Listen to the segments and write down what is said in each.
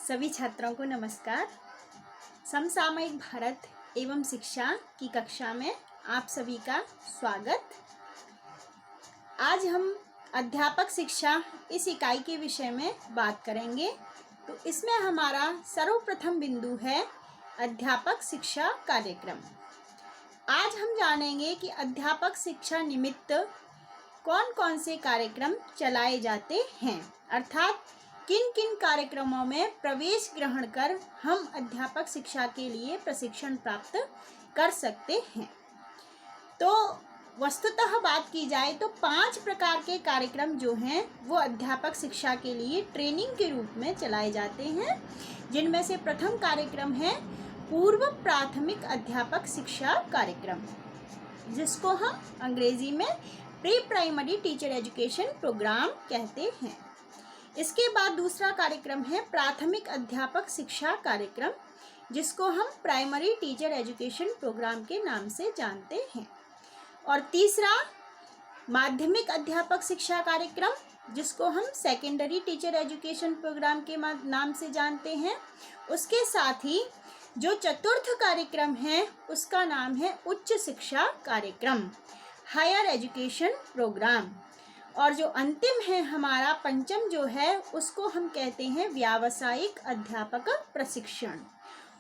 सभी छात्रों को नमस्कार। समसामयिक भारत एवं शिक्षा की कक्षा में आप सभी का स्वागत। आज हम अध्यापक शिक्षा इस इकाई के विषय में बात करेंगे। तो इसमें हमारा सर्वप्रथम बिंदु है अध्यापक शिक्षा कार्यक्रम। आज हम जानेंगे कि अध्यापक शिक्षा निमित्त कौन कौन से कार्यक्रम चलाए जाते हैं, अर्थात किन किन कार्यक्रमों में प्रवेश ग्रहण कर हम अध्यापक शिक्षा के लिए प्रशिक्षण प्राप्त कर सकते हैं। तो वस्तुतः बात की जाए तो 5 प्रकार के कार्यक्रम जो हैं वो अध्यापक शिक्षा के लिए ट्रेनिंग के रूप में चलाए जाते हैं, जिनमें से प्रथम कार्यक्रम है पूर्व प्राथमिक अध्यापक शिक्षा कार्यक्रम, जिसको हम अंग्रेजी में pre primary teacher education programme कहते हैं। इसके बाद दूसरा कार्यक्रम है प्राथमिक अध्यापक शिक्षा कार्यक्रम, जिसको हम प्राइमरी टीचर एजुकेशन प्रोग्राम के नाम से जानते हैं। और तीसरा माध्यमिक अध्यापक शिक्षा कार्यक्रम, जिसको हम सेकेंडरी टीचर एजुकेशन प्रोग्राम के नाम से जानते हैं। उसके साथ ही जो चतुर्थ कार्यक्रम है उसका नाम है उच्च शिक्षा कार्यक्रम, हायर एजुकेशन प्रोग्राम। और जो अंतिम है हमारा पंचम जो है उसको हम कहते हैं व्यावसायिक अध्यापक प्रशिक्षण,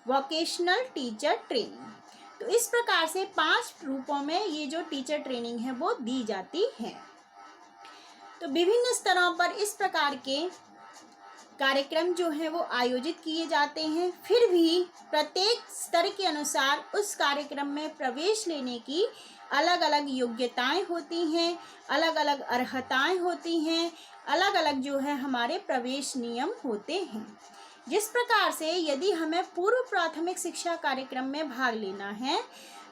वोकेशनल टीचर ट्रेनिंग। तो इस प्रकार से 5 रूपों में ये जो टीचर ट्रेनिंग है वो दी जाती है। तो विभिन्न स्तरों पर इस प्रकार के कार्यक्रम जो है वो आयोजित किए जाते हैं। फिर भी प्रत्येक स्तर के अनुसार उस कार्यक्रम में प्रवेश लेने की अलग अलग योग्यताएं होती हैं, अलग अलग अर्हताएं होती हैं, अलग अलग जो है हमारे प्रवेश नियम होते हैं। जिस प्रकार से यदि हमें पूर्व प्राथमिक शिक्षा कार्यक्रम में भाग लेना है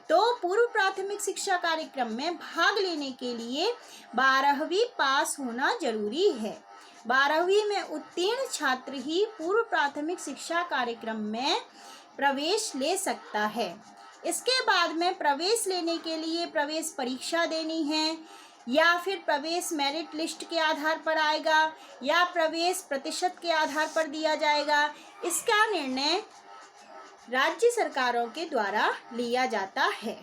तो पूर्व प्राथमिक शिक्षा कार्यक्रम में भाग लेने के लिए 12वीं पास होना जरूरी है। 12वीं में उत्तीर्ण छात्र ही पूर्व प्राथमिक शिक्षा कार्यक्रम में प्रवेश ले सकता है। इसके बाद में प्रवेश लेने के लिए प्रवेश परीक्षा देनी है, या फिर प्रवेश मेरिट लिस्ट के आधार पर आएगा, या प्रवेश प्रतिशत के आधार पर दिया जाएगा। इसका निर्णय राज्य सरकारों के द्वारा लिया जाता है।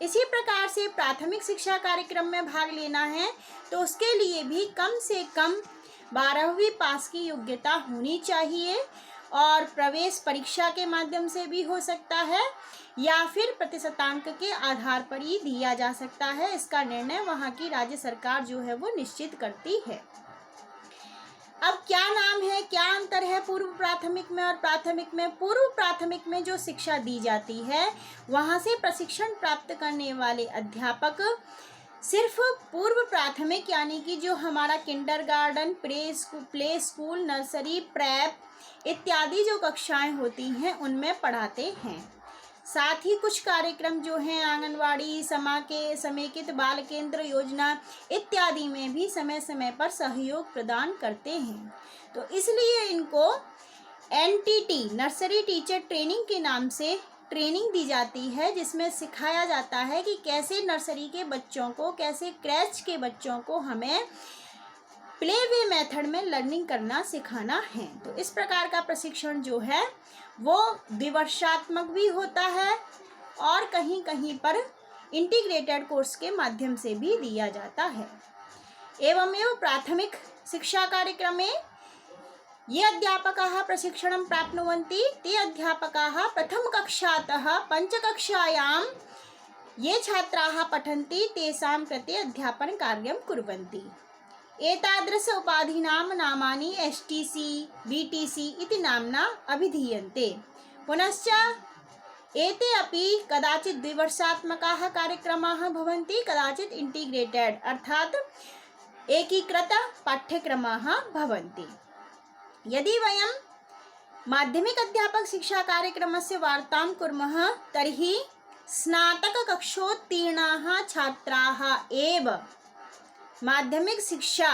इसी प्रकार से प्राथमिक शिक्षा कार्यक्रम में भाग लेना है तो उसके लिए भी कम से कम 12वीं पास की योग्यता होनी चाहिए, और प्रवेश परीक्षा के माध्यम से भी हो सकता है या फिर प्रतिशतांक के आधार पर ही दिया जा सकता है। इसका निर्णय वहाँ की राज्य सरकार जो है वो निश्चित करती है। अब क्या नाम है, क्या अंतर है पूर्व प्राथमिक में और प्राथमिक में? पूर्व प्राथमिक में जो शिक्षा दी जाती है वहाँ से प्रशिक्षण प्राप्त करने वाले अध्यापक सिर्फ पूर्व प्राथमिक यानी कि जो हमारा kindergarten, play school, nursery, prep इत्यादि जो कक्षाएं होती हैं उनमें पढ़ाते हैं। साथ ही कुछ कार्यक्रम जो हैं आंगनवाड़ी, समेकित बाल केंद्र योजना इत्यादि में भी समय समय पर सहयोग प्रदान करते हैं। तो इसलिए इनको NTT नर्सरी टीचर ट्रेनिंग के नाम से ट्रेनिंग दी जाती है, जिसमें सिखाया जाता है कि कैसे नर्सरी के बच्चों को, कैसे क्रैच के बच्चों को हमें प्ले वे मेथड में लर्निंग करना सिखाना है। तो इस प्रकार का प्रशिक्षण जो है वो द्विवर्षात्मक भी होता है और कहीं कहीं पर इंटीग्रेटेड कोर्स के माध्यम से भी दिया जाता है। एवमेव प्राथमिक शिक्षा कार्यक्रमे ये अध्यापकाः प्रशिक्षणं प्राप्नुवन्ति ते अध्यापकाः प्रथमकक्षातः पञ्चकक्षायां ये छात्राः पठन्ति तेषां कृते अध्यापन कार्यं कुर्वन्ति। एतादृश उपाधीनां नामानि STC, BTC इति नाम्ना अभिधीयन्ते। पुनश्च एते अपि कदाचित् द्विवर्षात्मकाः कार्यक्रमाः भवन्ति, कदाचित् इंटीग्रेटेड अर्थात एकीकृत पाठ्यक्रमाः भवन्ति। यदि वयं माध्यमिक अध्यापक शिक्षा कार्यक्रमस्य वार्तां कुर्मः तर्हि स्नातककक्षोत्तीर्णाः छात्राः एव माध्यमिक शिक्षा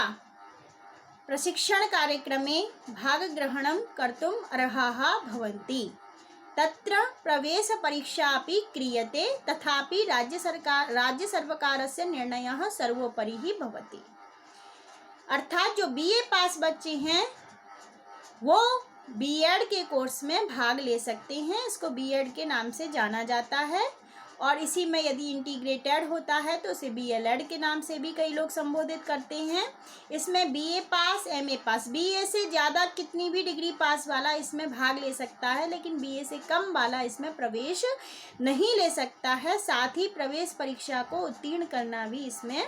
प्रशिक्षण कार्यक्रमे भागग्रहणं कर्तुम् अर्हाः भवन्ति। तत्र प्रवेश परीक्षा अपि क्रियते, तथापि राज्य सर्वकारस्य निर्णयः सर्वोपरि ही भवति। अर्थात जो BA पास बच्चे हैं वो बीएड के कोर्स में भाग ले सकते हैं। इसको बीएड के नाम से जाना जाता है और इसी में यदि इंटीग्रेटेड होता है तो उसे बीएलएड के नाम से भी कई लोग संबोधित करते हैं। इसमें बीए पास, एमए पास, बीए से ज़्यादा कितनी भी डिग्री पास वाला इसमें भाग ले सकता है, लेकिन बीए से कम वाला इसमें प्रवेश नहीं ले सकता है। साथ ही प्रवेश परीक्षा को उत्तीर्ण करना भी इसमें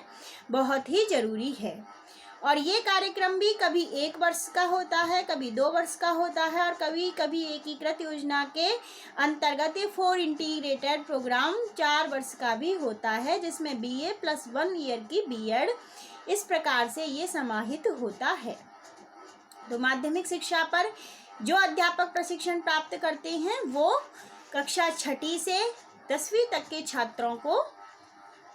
बहुत ही ज़रूरी है। और ये कार्यक्रम भी कभी 1 वर्ष का होता है, कभी 2 वर्ष का होता है और कभी कभी एकीकृत योजना के अंतर्गत ये 4 इंटीग्रेटेड प्रोग्राम 4 वर्ष का भी होता है, जिसमें बीए प्लस 1 ईयर की बीएड, इस प्रकार से ये समाहित होता है। तो माध्यमिक शिक्षा पर जो अध्यापक प्रशिक्षण प्राप्त करते हैं वो कक्षा 6ठी से 10वीं तक के छात्रों को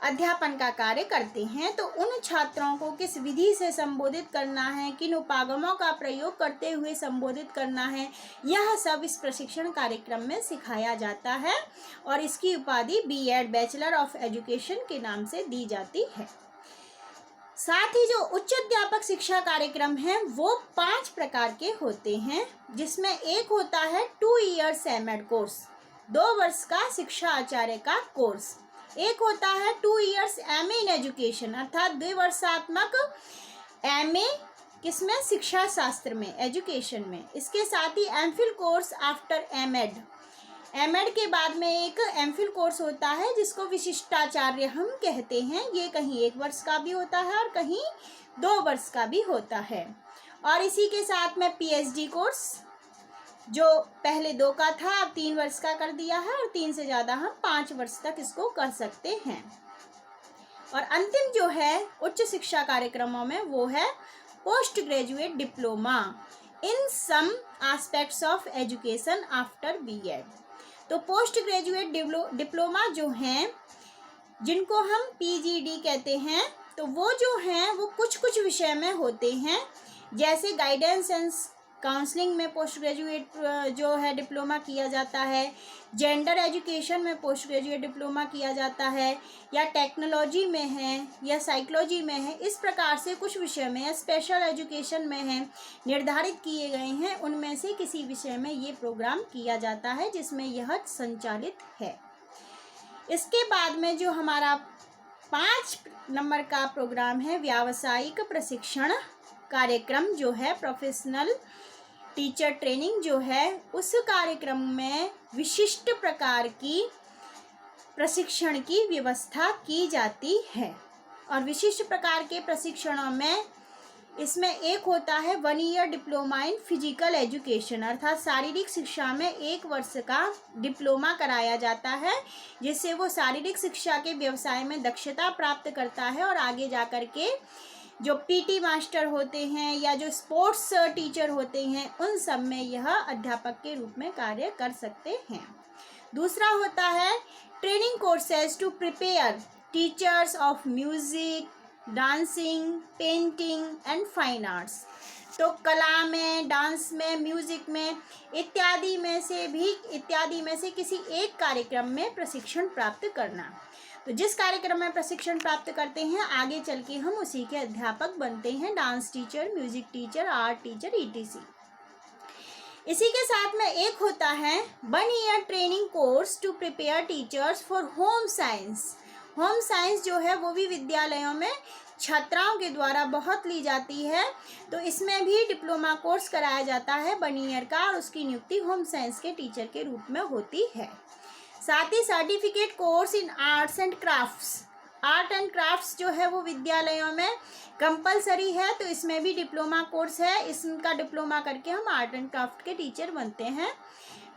अध्यापन का कार्य करते हैं। तो उन छात्रों को किस विधि से संबोधित करना है, किन उपागमों का प्रयोग करते हुए संबोधित करना है, यह सब इस प्रशिक्षण कार्यक्रम में सिखाया जाता है और इसकी उपाधि बीएड, बैचलर ऑफ एजुकेशन के नाम से दी जाती है। साथ ही जो उच्च अध्यापक शिक्षा कार्यक्रम है वो 5 प्रकार के होते हैं, जिसमें एक होता है 2 ईयर्स एमएड कोर्स, 2 वर्ष का शिक्षा आचार्य का कोर्स। एक होता है 2 ईयर्स एमए इन एजुकेशन, अर्थात 2 वर्षात्मक एमए किसमें, शिक्षा शास्त्र में, एजुकेशन में। इसके साथ ही MPhil course after MEd, MEd के बाद में एक एमफिल कोर्स होता है जिसको विशिष्टाचार्य हम कहते हैं। ये कहीं 1 वर्ष का भी होता है और कहीं 2 वर्ष का भी होता है। और इसी के साथ में पीएचडी कोर्स, जो पहले 2 का था अब 3 वर्ष का कर दिया है और 3 से ज़्यादा हम 5 वर्ष तक इसको कर सकते हैं। और अंतिम जो है उच्च शिक्षा कार्यक्रमों में वो है post graduate diploma in some aspects of education after BEd. तो पोस्ट ग्रेजुएट डिप्लोमा जो हैं, जिनको हम पीजीडी कहते हैं, तो वो जो हैं वो कुछ विषय में होते हैं, जैसे गाइडेंस एंड काउंसलिंग में पोस्ट ग्रेजुएट जो है डिप्लोमा किया जाता है, जेंडर एजुकेशन में पोस्ट ग्रेजुएट डिप्लोमा किया जाता है, या टेक्नोलॉजी में है या साइकोलॉजी में है। इस प्रकार से कुछ विषय में या स्पेशल एजुकेशन में है, निर्धारित किए गए हैं। उनमें से किसी विषय में ये प्रोग्राम किया जाता है जिसमें यह संचालित है। इसके बाद में जो हमारा 5 नंबर का प्रोग्राम है व्यावसायिक प्रशिक्षण कार्यक्रम, जो है प्रोफेशनल टीचर ट्रेनिंग, जो है उस कार्यक्रम में विशिष्ट प्रकार की प्रशिक्षण की व्यवस्था की जाती है। और विशिष्ट प्रकार के प्रशिक्षणों में इसमें एक होता है 1 year diploma in physical education, अर्थात शारीरिक शिक्षा में 1 वर्ष का डिप्लोमा कराया जाता है, जिससे वो शारीरिक शिक्षा के व्यवसाय में दक्षता प्राप्त करता है और आगे जा कर के जो पीटी मास्टर होते हैं या जो स्पोर्ट्स टीचर होते हैं उन सब में यह अध्यापक के रूप में कार्य कर सकते हैं। दूसरा होता है training courses to prepare teachers of music, dancing, painting and fine arts. तो कला में, डांस में, म्यूजिक में इत्यादि में से किसी एक कार्यक्रम में प्रशिक्षण प्राप्त करना। तो जिस कार्यक्रम में प्रशिक्षण प्राप्त करते हैं आगे चल के हम उसी के अध्यापक बनते हैं, dance teacher, music teacher, art teacher, ETC. इसी के साथ में एक होता है 1 year training course to prepare teachers for home science. Home science जो है वो भी विद्यालयों में छात्राओं के द्वारा बहुत ली जाती है, तो इसमें भी डिप्लोमा कोर्स कराया जाता है 1 ईयर का और उसकी नियुक्ति होम साइंस के टीचर के रूप में होती है। साथ ही certificate course in arts and crafts, art and crafts जो है वो विद्यालयों में कंपलसरी है, तो इसमें भी डिप्लोमा कोर्स है। इसका डिप्लोमा करके हम आर्ट एंड क्राफ्ट के टीचर बनते हैं।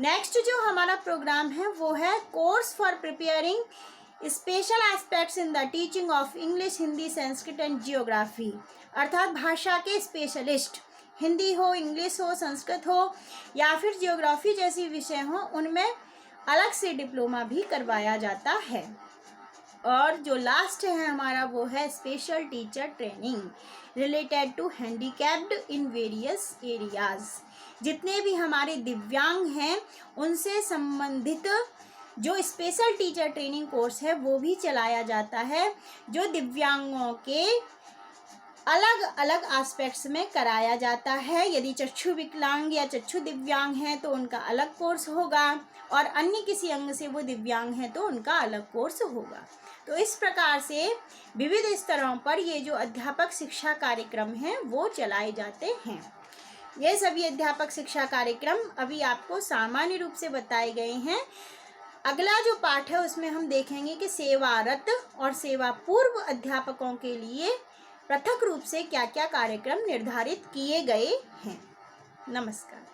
नेक्स्ट जो हमारा प्रोग्राम है वो है course for preparing special aspects in the teaching of English, Hindi, Sanskrit and geography, अर्थात भाषा के स्पेशलिस्ट, हिंदी हो, इंग्लिश हो, संस्कृत हो या फिर जियोग्राफी जैसी विषय हो, उनमें अलग से डिप्लोमा भी करवाया जाता है। और जो लास्ट है हमारा वो है special teacher training related to handicapped in various areas. जितने भी हमारे दिव्यांग हैं उनसे संबंधित जो स्पेशल टीचर ट्रेनिंग कोर्स है वो भी चलाया जाता है, जो दिव्यांगों के अलग अलग एस्पेक्ट्स में कराया जाता है। यदि चक्षु विकलांग या चक्षु दिव्यांग हैं तो उनका अलग कोर्स होगा, और अन्य किसी अंग से वो दिव्यांग हैं तो उनका अलग कोर्स होगा। तो इस प्रकार से विविध स्तरों पर ये जो अध्यापक शिक्षा कार्यक्रम हैं वो चलाए जाते हैं। ये सभी अध्यापक शिक्षा कार्यक्रम अभी आपको सामान्य रूप से बताए गए हैं। अगला जो पाठ है उसमें हम देखेंगे कि सेवारत और सेवा पूर्व अध्यापकों के लिए पृथक रूप से क्या क्या कार्यक्रम निर्धारित किए गए हैं। नमस्कार।